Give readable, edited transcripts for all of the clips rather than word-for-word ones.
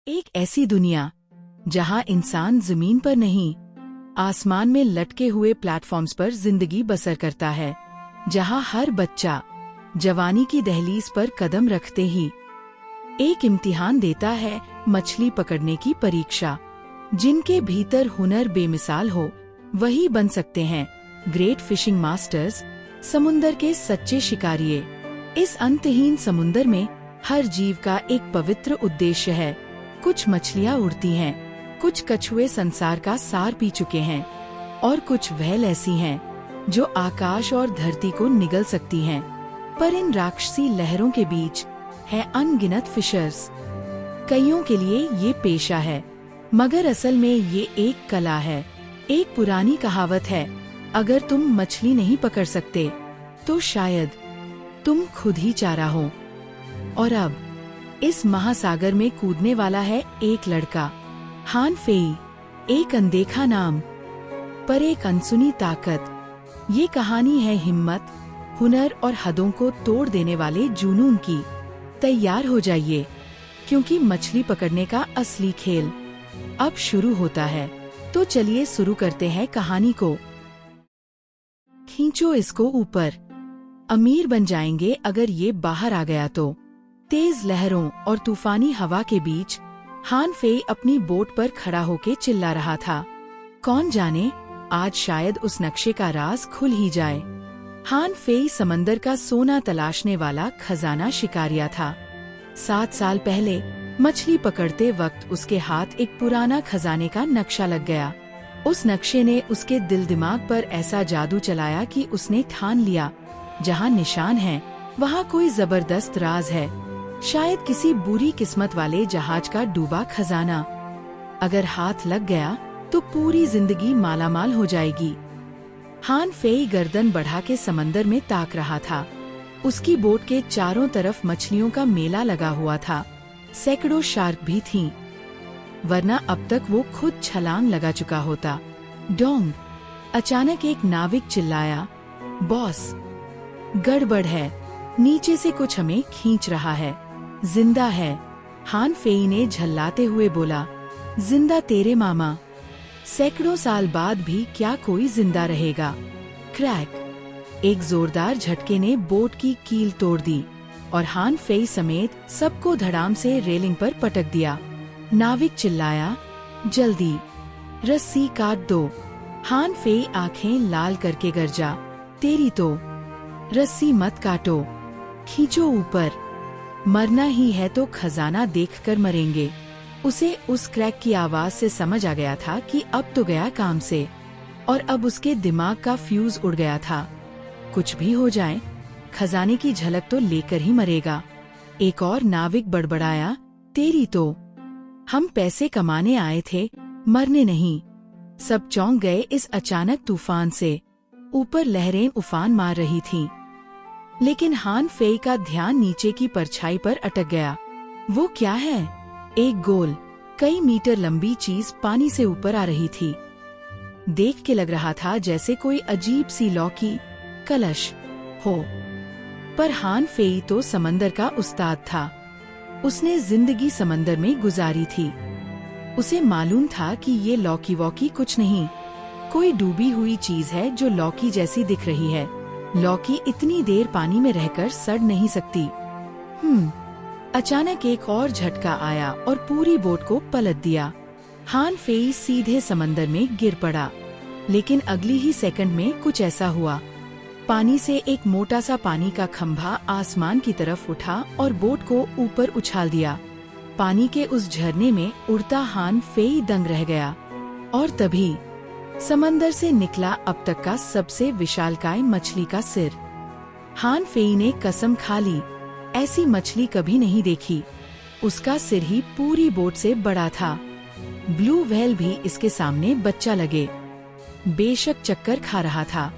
एक ऐसी दुनिया जहां इंसान जमीन पर नहीं, आसमान में लटके हुए प्लेटफॉर्म्स पर जिंदगी बसर करता है, जहां हर बच्चा जवानी की दहलीज पर कदम रखते ही एक इम्तिहान देता है, मछली पकड़ने की परीक्षा। जिनके भीतर हुनर बेमिसाल हो वही बन सकते हैं ग्रेट फिशिंग मास्टर्स, समुंदर के सच्चे शिकारिये। इस अंतहीन समुंदर में हर जीव का एक पवित्र उद्देश्य है। कुछ मछलियाँ उड़ती हैं, कुछ कछुए संसार का सार पी चुके हैं और कुछ व्हेल ऐसी हैं जो आकाश और धरती को निगल सकती हैं। पर इन राक्षसी लहरों के बीच है अनगिनत फिशर्स। कईयों के लिए ये पेशा है, मगर असल में ये एक कला है। एक पुरानी कहावत है, अगर तुम मछली नहीं पकड़ सकते तो शायद तुम खुद ही चारा हो। और अब इस महासागर में कूदने वाला है एक लड़का, हान फेई। एक अनदेखा नाम पर एक अनसुनी ताकत। ये कहानी है हिम्मत, हुनर और हदों को तोड़ देने वाले जुनून की। तैयार हो जाइए, क्योंकि मछली पकड़ने का असली खेल अब शुरू होता है। तो चलिए शुरू करते हैं कहानी को। खींचो इसको ऊपर, अमीर बन जाएंगे अगर ये बाहर आ गया तो। तेज लहरों और तूफानी हवा के बीच हान फेई अपनी बोट पर खड़ा होके चिल्ला रहा था। कौन जाने, आज शायद उस नक्शे का राज खुल ही जाए। हान फेई समंदर का सोना तलाशने वाला खजाना शिकारिया था। 7 साल पहले मछली पकड़ते वक्त उसके हाथ एक पुराना खजाने का नक्शा लग गया। उस नक्शे ने उसके दिल दिमाग पर ऐसा जादू चलाया कि उसने ठान लिया, जहाँ निशान है वहाँ कोई जबरदस्त राज है। शायद किसी बुरी किस्मत वाले जहाज का डूबा खजाना। अगर हाथ लग गया तो पूरी जिंदगी मालामाल हो जाएगी। हान फेई गर्दन बढ़ा के समंदर में ताक रहा था। उसकी बोट के चारों तरफ मछलियों का मेला लगा हुआ था। सैकड़ों शार्क भी थीं, वरना अब तक वो खुद छलांग लगा चुका होता। डोंग! अचानक एक नाविक चिल्लाया, बॉस, गड़बड़ है, नीचे से कुछ हमें खींच रहा है। जिंदा है, हान फेई ने झल्लाते हुए बोला। जिंदा तेरे मामा, सैकड़ों साल बाद भी क्या कोई जिंदा रहेगा। क्रैक! एक जोरदार झटके ने बोट की कील तोड़ दी और हान फेई समेत सबको धड़ाम से रेलिंग पर पटक दिया। नाविक चिल्लाया, जल्दी रस्सी काट दो। हान फेई आंखें लाल करके गरजा, तेरी तो रस्सी मत काटो, खींचो ऊपर। मरना ही है तो खजाना देखकर मरेंगे। उसे उस क्रैक की आवाज से समझ आ गया था कि अब तो गया काम से, और अब उसके दिमाग का फ्यूज उड़ गया था। कुछ भी हो जाए, खजाने की झलक तो लेकर ही मरेगा। एक और नाविक बड़बड़ाया, तेरी तो, हम पैसे कमाने आए थे, मरने नहीं। सब चौंक गए इस अचानक तूफान से। ऊपर लहरें उफान मार रही थीं, लेकिन हान फेई का ध्यान नीचे की परछाई पर अटक गया। वो क्या है? एक गोल, कई मीटर लंबी चीज पानी से ऊपर आ रही थी। देख के लग रहा था जैसे कोई अजीब सी लौकी कलश हो। पर हान फेई तो समंदर का उस्ताद था। उसने जिंदगी समंदर में गुजारी थी। उसे मालूम था कि ये लौकी वौकी कुछ नहीं, कोई डूबी हुई चीज है जो लौकी जैसी दिख रही है। लौकी इतनी देर पानी में रहकर सड़ नहीं सकती। अचानक एक और झटका आया और पूरी बोट को पलट दिया। हान फेई सीधे समंदर में गिर पड़ा। लेकिन अगली ही सेकंड में कुछ ऐसा हुआ, पानी से एक मोटा सा पानी का खंभा आसमान की तरफ उठा और बोट को ऊपर उछाल दिया। पानी के उस झरने में उड़ता हान फेई दंग रह गया। और तभी समंदर से निकला अब तक का सबसे विशालकाय मछली का सिर। हान फेई ने कसम खा ली, ऐसी मछली कभी नहीं देखी। उसका सिर ही पूरी बोट से बड़ा था। ब्लू व्हेल भी इसके सामने बच्चा लगे। बेशक चक्कर खा रहा था,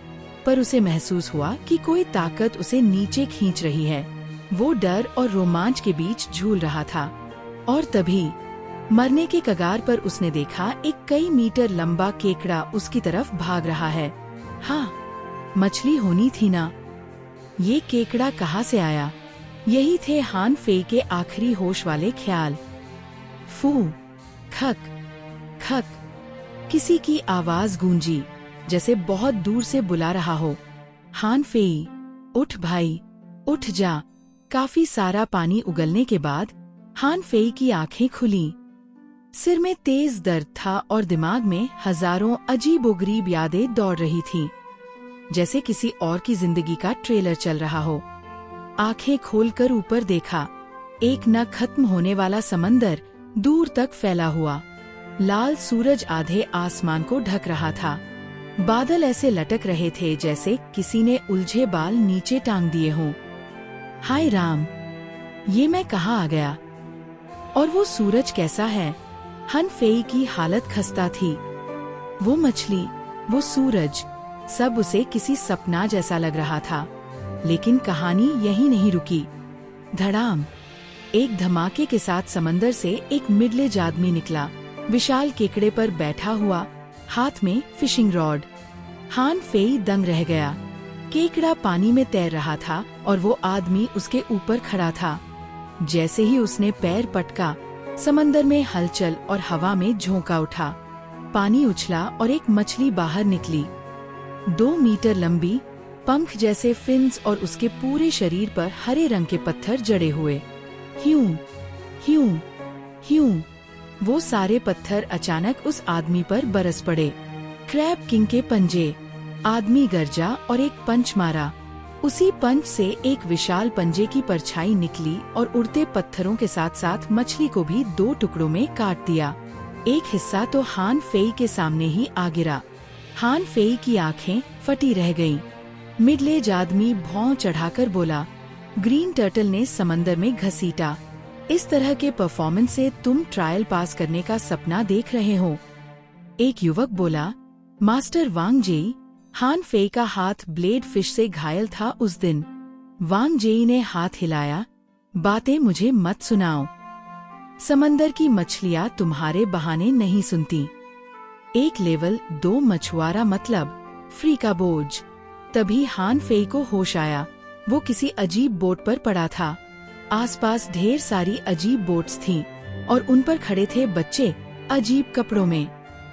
पर उसे महसूस हुआ कि कोई ताकत उसे नीचे खींच रही है। वो डर और रोमांच के बीच झूल रहा था। और तभी मरने के कगार पर उसने देखा, एक कई मीटर लंबा केकड़ा उसकी तरफ भाग रहा है। हाँ, मछली होनी थी ना। ये केकड़ा कहाँ से आया? यही थे हान फेई के आखिरी होश वाले ख्याल। फू, खक, खक। किसी की आवाज गूंजी, जैसे बहुत दूर से बुला रहा हो। हान फेई, उठ भाई, उठ जा। काफी सारा पानी उगलने के बाद हान फेई की आंखें खुली। सिर में तेज दर्द था और दिमाग में हजारों अजीबोगरीब यादें दौड़ रही थीं, जैसे किसी और की जिंदगी का ट्रेलर चल रहा हो। आंखें खोलकर ऊपर देखा, एक न खत्म होने वाला समंदर दूर तक फैला हुआ। लाल सूरज आधे आसमान को ढक रहा था। बादल ऐसे लटक रहे थे जैसे किसी ने उलझे बाल नीचे टांग दिए हों। हाय राम, ये मैं कहाँ आ गया? और वो सूरज कैसा है? हान फेई की हालत खस्ता थी। वो मछली, वो सूरज, सब उसे किसी सपना जैसा लग रहा था। लेकिन कहानी यहीं नहीं रुकी। धड़ाम, एक धमाके के साथ समंदर से एक मिडल एज आदमी निकला, विशाल केकड़े पर बैठा हुआ, हाथ में फिशिंग रॉड। हान फेई दंग रह गया। केकड़ा पानी में तैर रहा था और वो आदमी उसके ऊपर खड़ा था। जैसे ही उसने पैर पटका, समंदर में हलचल और हवा में झोंका उठा। पानी उछला और एक मछली बाहर निकली। 2 मीटर लंबी, पंख जैसे फिन्स और उसके पूरे शरीर पर हरे रंग के पत्थर जड़े हुए। ह्यूं, ह्यूं, ह्यूं। वो सारे पत्थर अचानक उस आदमी पर बरस पड़े। क्रैब किंग के पंजे। आदमी गरजा और एक पंच मारा। उसी पंच से एक विशाल पंजे की परछाई निकली और उड़ते पत्थरों के साथ साथ मछली को भी 2 टुकड़ों में काट दिया। एक हिस्सा तो हान फेई के सामने ही आ गिरा। हान फेई की आंखें फटी रह गईं। मिडल एज आदमी भौं चढ़ाकर बोला, ग्रीन टर्टल ने समंदर में घसीटा। इस तरह के परफॉर्मेंस से तुम ट्रायल पास करने का सपना देख रहे हो? एक युवक बोला, मास्टर वांग जेई। हान फेई का हाथ ब्लेड फिश से घायल था उस दिन। वांग जेई ने हाथ हिलाया, बातें मुझे मत सुनाओ। समंदर की मछलियाँ तुम्हारे बहाने नहीं सुनती। 1 लेवल 2 मछुआरा मतलब फ्री का बोझ। तभी हान फेई को होश आया। वो किसी अजीब बोट पर पड़ा था। आसपास ढेर सारी अजीब बोट्स थीं और उन पर खड़े थे बच्चे अजीब कपड़ों में।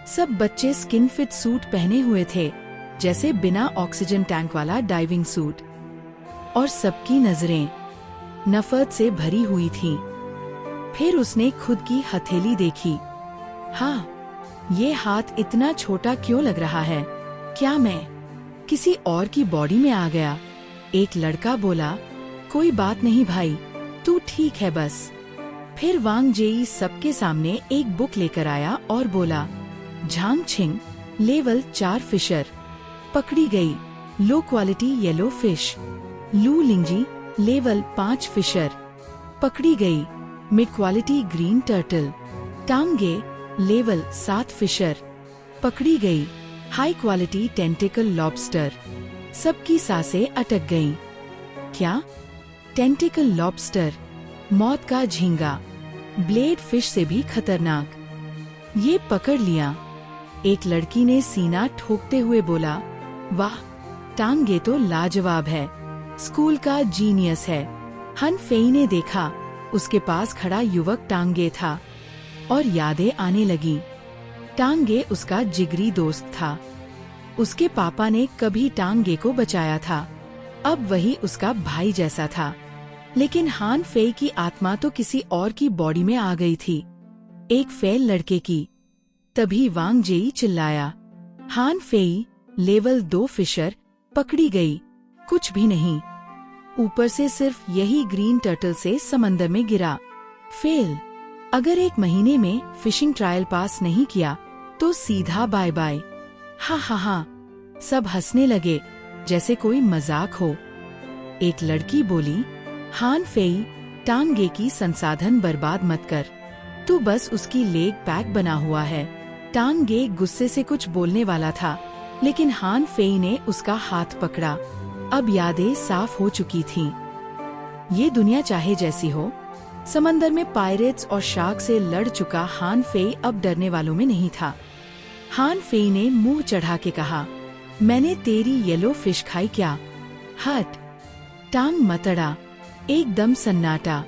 सब बच्चे स्किन फिट सूट पहने हुए थे, जैसे बिना ऑक्सीजन टैंक वाला डाइविंग सूट। और सबकी नजरें नफरत से भरी हुई थीं। फिर उसने खुद की हथेली देखी। हाँ, ये हाथ इतना छोटा क्यों लग रहा है? क्या मैं किसी और की बॉडी में आ गया? एक लड़का बोला, कोई बात नहीं भाई, तू ठीक है बस। फिर वांग जेई सबके सामने एक बुक लेकर आया और बोला, झांग छिंग, लेवल 4 फिशर, पकड़ी गई, लो क्वालिटी येलो फिश। लू लिंगजी, लेवल 5 फिशर, पकड़ी गई, मिड क्वालिटी ग्रीन टर्टल। टांगे, लेवल 7 फिशर, पकड़ी गई, हाई क्वालिटी टेंटिकल लॉबस्टर। सबकी सांसें अटक गईं। क्या? टेंटिकल लॉबस्टर, मौत का झींगा, ब्लेड फिश से भी खतरनाक। ये पकड़ लिया। एक लड़की ने सीना ठोकते हुए बोला, वाह, टांगे तो लाजवाब है, स्कूल का जीनियस है। हान फेई ने देखा, उसके पास खड़ा युवक टांगे था और यादें आने लगी। टांगे उसका जिगरी दोस्त था। उसके पापा ने कभी टांगे को बचाया था। अब वही उसका भाई जैसा था। लेकिन हान फेई की आत्मा तो किसी और की बॉडी में आ गई थी, एक फेल लड़के की। तभी वांग जेई चिल्लाया, हान फेई, लेवल 2 फिशर, पकड़ी गई, कुछ भी नहीं। ऊपर से सिर्फ यही ग्रीन टर्टल से समंदर में गिरा। फेल। अगर 1 महीने में फिशिंग ट्रायल पास नहीं किया तो सीधा बाय बाय। हा हा हा। सब हंसने लगे जैसे कोई मजाक हो। एक लड़की बोली, हान फेई, टांगे की संसाधन बर्बाद मत कर, तू बस उसकी लेग पैक बना हुआ है। टांगे गुस्से से कुछ बोलने वाला था, लेकिन हान फेई ने उसका हाथ पकड़ा। अब यादें साफ हो चुकी थीं। ये दुनिया चाहे जैसी हो, समंदर में पायरेट्स और शार्क से लड़ चुका हान फेई अब डरने वालों में नहीं था। हान फेई ने मुंह चढ़ा के कहा, मैंने तेरी येलो फिश खाई क्या? हट। टांग मतड़ा। एकदम सन्नाटा।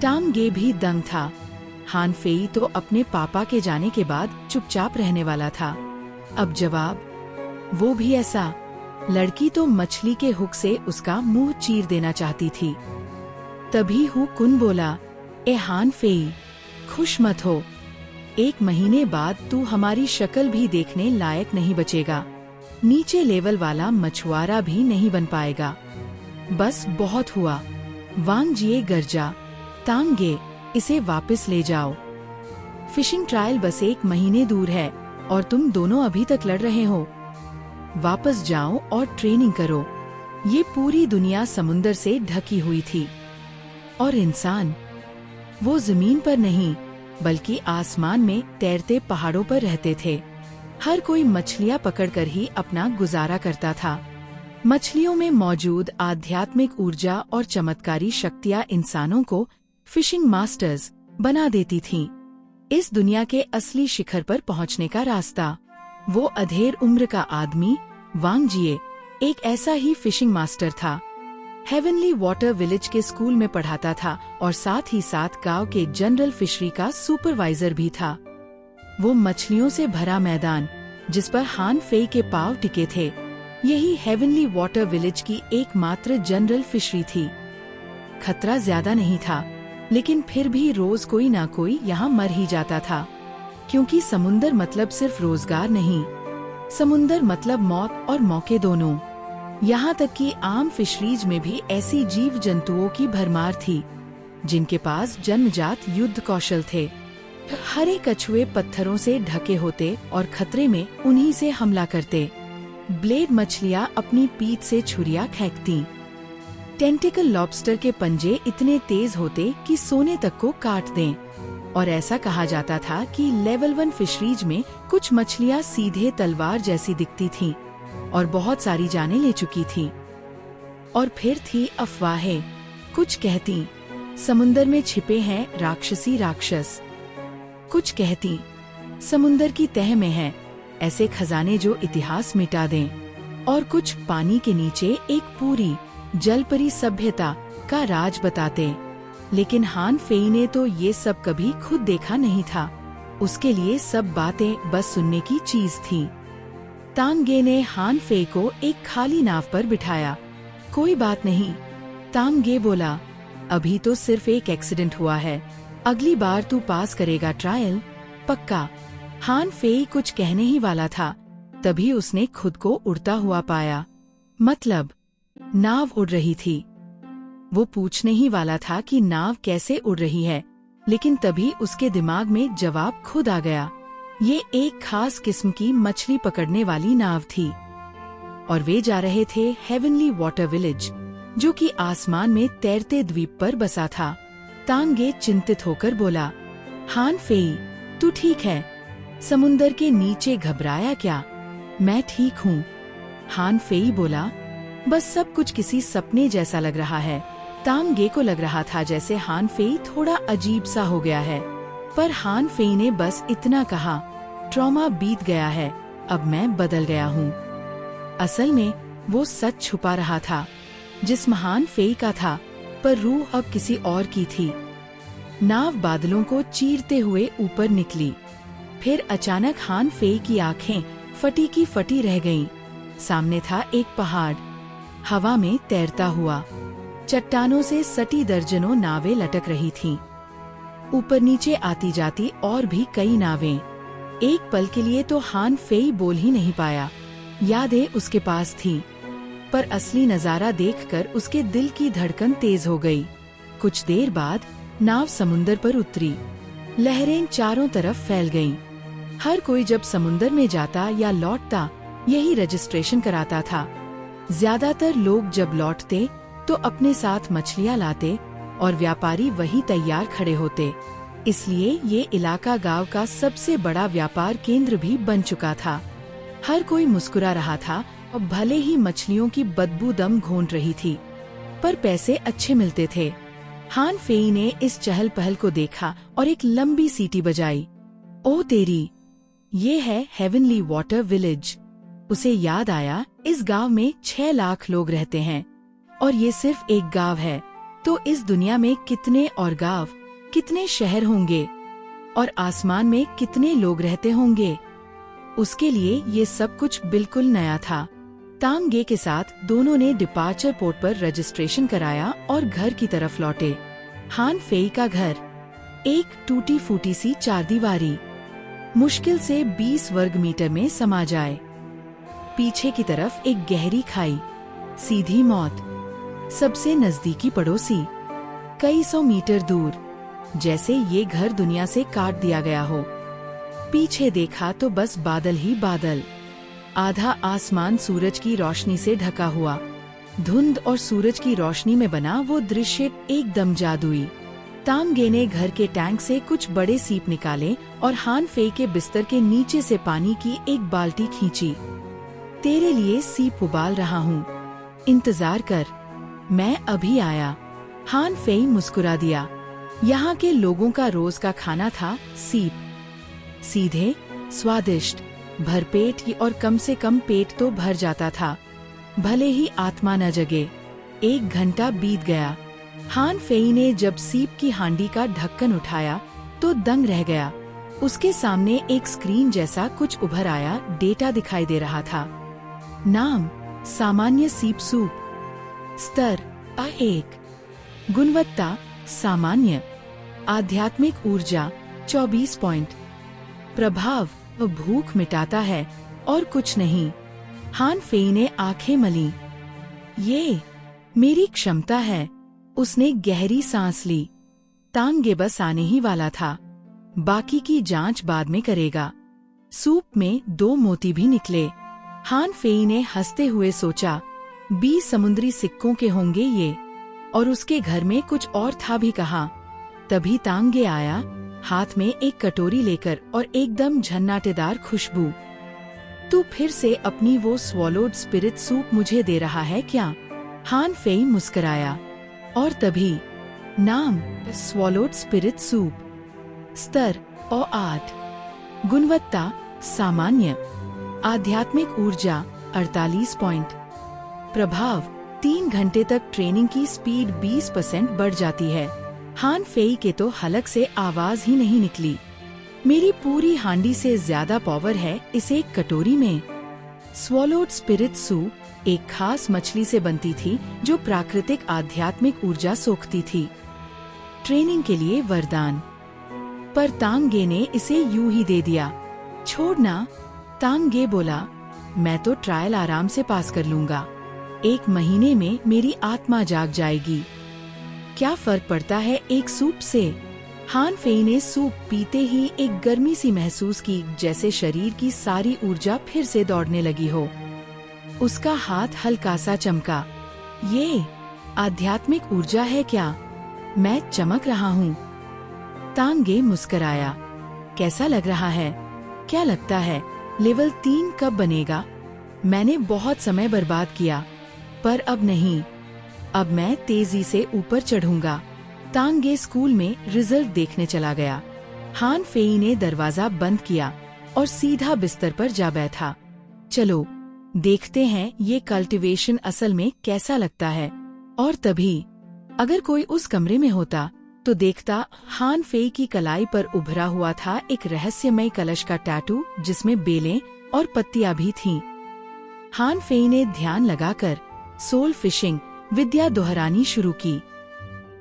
टांगे भी दंग था। हान फेई तो अपने पापा के जाने के बाद चुपचाप रहने वाला था। अब जवाब, वो भी ऐसा। लड़की तो मछली के हुक से उसका मुंह चीर देना चाहती थी। तभी हु कुन बोला, ए हान फेई, खुश मत हो। 1 महीने बाद तू हमारी शक्ल भी देखने लायक नहीं बचेगा। नीचे लेवल वाला मछुआरा भी नहीं बन पाएगा। बस बहुत हुआ। वांग जिए गरजा, तांग गे, इसे वापस ले जाओ। फिशिंग ट्रायल बस 1 महीने दूर है और तुम दोनों अभी तक लड़ रहे हो। वापस जाओ और ट्रेनिंग करो। ये पूरी दुनिया समुंदर से ढकी हुई थी और इंसान, वो जमीन पर नहीं बल्कि आसमान में तैरते पहाड़ों पर रहते थे। हर कोई मछलियां पकड़कर ही अपना गुजारा करता था। मछलियों में मौजूद आध्यात्मिक ऊर्जा और चमत्कारी शक्तियां इंसानों को फिशिंग मास्टर्स बना देती थीं। इस दुनिया के असली शिखर पर पहुंचने का रास्ता। वो अधेड़ उम्र का आदमी वांग जिए एक ऐसा ही फिशिंग मास्टर था। हेवनली वाटर विलेज के स्कूल में पढ़ाता था और साथ ही साथ गांव के जनरल फिशरी का सुपरवाइजर भी था। वो मछलियों से भरा मैदान जिस पर हान फेई के पांव टिके थे, यही हेवनली वाटर विलेज की एकमात्र जनरल फिशरी थी। खतरा ज्यादा नहीं था, लेकिन फिर भी रोज कोई ना कोई यहाँ मर ही जाता था। क्योंकि समुंदर मतलब सिर्फ रोजगार नहीं, समुंदर मतलब मौत और मौके दोनों। यहाँ तक कि आम फिशरीज में भी ऐसी जीव जंतुओं की भरमार थी जिनके पास जन्मजात युद्ध कौशल थे। हरे कछुए पत्थरों से ढके होते और खतरे में उन्हीं से हमला करते। ब्लेड मछलियाँ अपनी पीठ से छुरियां फेंकती। टेंटिकल लॉबस्टर के पंजे इतने तेज होते कि सोने तक को काट दें। और ऐसा कहा जाता था कि लेवल 1 फिशरीज में कुछ मछलियाँ सीधे तलवार जैसी दिखती थीं और बहुत सारी जानें ले चुकी थी। और फिर थी अफवाहें। कुछ कहती समुंदर में छिपे हैं राक्षसी राक्षस, कुछ कहती समुंदर की तह में है ऐसे खजाने जो इतिहास मिटा दें, और कुछ पानी के नीचे एक पूरी जलपरी सभ्यता का राज बताते। लेकिन हान फेई ने तो ये सब कभी खुद देखा नहीं था। उसके लिए सब बातें बस सुनने की चीज थी। तांग गे ने हान फेई को एक खाली नाव पर बिठाया। कोई बात नहीं, तांग गे बोला, अभी तो सिर्फ एक एक्सीडेंट हुआ है, अगली बार तू पास करेगा ट्रायल, पक्का। हान फेई कुछ कहने ही वाला था, तभी उसने खुद को उड़ता हुआ पाया। मतलब नाव उड़ रही थी। वो पूछने ही वाला था कि नाव कैसे उड़ रही है, लेकिन तभी उसके दिमाग में जवाब खुद आ गया। ये एक खास किस्म की मछली पकड़ने वाली नाव थी और वे जा रहे थे हेवनली वाटर विलेज, जो कि आसमान में तैरते द्वीप पर बसा था। तांग गे चिंतित होकर बोला, हान फेई, तू ठीक है? समुंदर के नीचे घबराया क्या? मैं ठीक हूँ। हान फेई बोला, बस सब कुछ किसी सपने जैसा लग रहा है। तांग गे को लग रहा था जैसे हान फेई थोड़ा अजीब सा हो गया है, पर हान फेई ने बस इतना कहा, ट्रॉमा बीत गया है, अब मैं बदल गया हूँ। असल में वो सच छुपा रहा था। जिस्म हान फेई का था, पर रूह अब किसी और की थी। नाव बादलों को चीरते हुए ऊपर निकली। फिर अचानक हान फेई की आंखें फटी की फटी रह गईं। सामने था एक पहाड़, हवा में तैरता हुआ। चट्टानों से सटी दर्जनों नावें लटक रही थीं। ऊपर नीचे आती जाती और भी कई नावें। एक पल के लिए तो हान फेई बोल ही नहीं पाया। यादें उसके पास थीं, पर असली नजारा देखकर उसके दिल की धड़कन तेज हो गई। कुछ देर बाद नाव समुंदर पर उतरी। लहरें चारों तरफ फैल गईं। हर कोई जब समुंदर में जाता या लौटता यही रजिस्ट्रेशन कराता था। ज्यादातर लोग जब लौटते तो अपने साथ मछलियां लाते और व्यापारी वही तैयार खड़े होते। इसलिए ये इलाका गांव का सबसे बड़ा व्यापार केंद्र भी बन चुका था। हर कोई मुस्कुरा रहा था और भले ही मछलियों की बदबू दम घोंट रही थी, पर पैसे अच्छे मिलते थे। हान फेई ने इस चहल पहल को देखा और एक लंबी सीटी बजाई। ओ तेरी, ये है हेवनली वाटर विलेज। उसे याद आया, इस गांव में 6 लाख लोग रहते हैं और ये सिर्फ एक गांव है, तो इस दुनिया में कितने और गांव, कितने शहर होंगे। और आसमान में कितने लोग रहते होंगे। उसके लिए ये सब कुछ बिल्कुल नया था। तांग गे के साथ दोनों ने डिपार्चर पोर्ट पर रजिस्ट्रेशन कराया और घर की तरफ लौटे। हान फेई का घर, एक टूटी फूटी सी चारदीवारी, मुश्किल से 20 वर्ग मीटर में समा जाए। पीछे की तरफ एक गहरी खाई, सीधी मौत। सबसे नजदीकी पड़ोसी कई 100 मीटर दूर, जैसे ये घर दुनिया से काट दिया गया हो। पीछे देखा तो बस बादल ही बादल, आधा आसमान सूरज की रोशनी से ढका हुआ। धुंध और सूरज की रोशनी में बना वो दृश्य एकदम जादुई। तांग गे ने घर के टैंक से कुछ बड़े सीप निकाले और हान फेई के बिस्तर के नीचे से पानी की एक बाल्टी खींची। तेरे लिए सीप उबाल रहा हूँ, इंतजार कर, मैं अभी आया। हान फेई मुस्कुरा दिया। यहाँ के लोगों का रोज का खाना था सीप, सीधे, स्वादिष्ट, भरपेट ही, और कम से कम पेट तो भर जाता था, भले ही आत्मा न जगे। 1 घंटा बीत गया। हान फेई ने जब सीप की हांडी का ढक्कन उठाया तो दंग रह गया। उसके सामने एक स्क्रीन जैसा कुछ उभर आया, डेटा दिखाई दे रहा था। नाम सामान्य सीप सूप, स्तर A1, गुणवत्ता सामान्य, आध्यात्मिक ऊर्जा 24 पॉइंट, प्रभाव भूख मिटाता है और कुछ नहीं। हान फेई ने आंखें मली। ये मेरी क्षमता है। उसने गहरी सांस ली। तांग गे बस आने ही वाला था, बाकी की जांच बाद में करेगा। सूप में 2 मोती भी निकले। हान फेई ने हंसते हुए सोचा, 20 समुद्री सिक्कों के होंगे ये, और उसके घर में कुछ और था भी कहा। तभी तांग गे आया, हाथ में एक कटोरी लेकर, और एकदम झन्नाटेदार खुशबू। तू फिर से अपनी वो स्वॉलोड स्पिरिट सूप मुझे दे रहा है क्या? हान फेई मुस्कुराया। और तभी नाम स्वॉलोड स्पिरिट सूप, स्तर O8, गुणवत्ता सामान्य, आध्यात्मिक ऊर्जा 48 पॉइंट, प्रभाव 3 घंटे तक ट्रेनिंग की स्पीड 20% बढ़ जाती है। हान फेई के तो हलक से आवाज ही नहीं निकली। मेरी पूरी हांडी से ज्यादा पावर है इस एक कटोरी में। स्वॉलोड स्पिरिट सूप एक खास मछली से बनती थी जो प्राकृतिक आध्यात्मिक ऊर्जा सोखती थी। ट्रेनिंग के लिए वरदान। पर तांग गे ने इसे यूं ही दे दिया। छोड़ना, तांग गे बोला, मैं तो ट्रायल आराम से पास कर लूंगा। 1 महीने में मेरी आत्मा जाग जाएगी। क्या फर्क पड़ता है एक सूप से? हान फेई ने सूप पीते ही एक गर्मी सी महसूस की, जैसे शरीर की सारी ऊर्जा फिर से दौड़ने लगी हो। उसका हाथ हल्का सा चमका। ये आध्यात्मिक ऊर्जा है क्या? मैं चमक रहा हूँ। तांग गे मुस्कुराया। कैसा लग रहा है? क्या लगता है लेवल 3 कब बनेगा? मैंने बहुत समय बर्बाद किया, पर अब नहीं। अब मैं तेजी से ऊपर चढ़ूंगा। तांग गे स्कूल में रिजल्ट देखने चला गया। हान फेई ने दरवाजा बंद किया और सीधा बिस्तर पर जा बैठा। चलो देखते हैं ये कल्टीवेशन असल में कैसा लगता है। और तभी अगर कोई उस कमरे में होता तो देखता हान फेई की कलाई पर उभरा हुआ था एक रहस्यमय कलश का टैटू, जिसमें बेलें और पत्तियां भी थीं। हान फेई ने ध्यान लगाकर सोल फिशिंग विद्या दोहरानी शुरू की,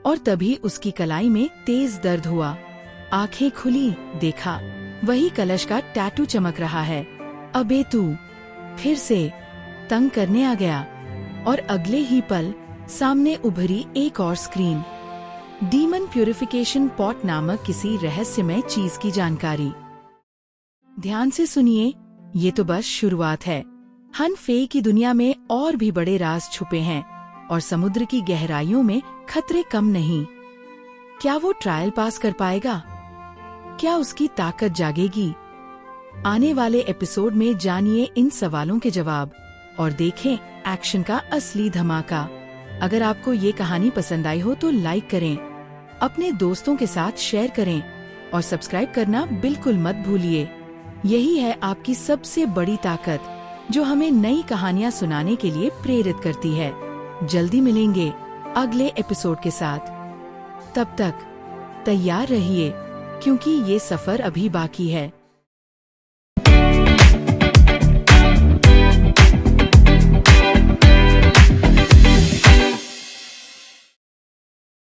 और तभी उसकी कलाई में तेज दर्द हुआ। आंखें खुली, देखा वही कलश का टैटू चमक रहा है। अबे तू फिर से तंग करने आ गया। और अगले ही पल सामने उभरी एक और स्क्रीन। डीमन प्यूरिफिकेशन पॉट नामक किसी रहस्यमय चीज की जानकारी। ध्यान से सुनिए, ये तो बस शुरुआत है। हान फेई की दुनिया में और भी बड़े राज छुपे हैं, और समुद्र की गहराइयों में खतरे कम नहीं। क्या वो ट्रायल पास कर पाएगा? क्या उसकी ताकत जागेगी? आने वाले एपिसोड में जानिए इन सवालों के जवाब, और देखें एक्शन का असली धमाका। अगर आपको ये कहानी पसंद आई हो तो लाइक करें, अपने दोस्तों के साथ शेयर करें, और सब्सक्राइब करना बिल्कुल मत भूलिए। यही है आपकी सबसे बड़ी ताकत, जो हमें नई कहानियाँ सुनाने के लिए प्रेरित करती है। जल्दी मिलेंगे अगले एपिसोड के साथ। तब तक तैयार रहिए। क्योंकि ये सफर अभी बाकी है।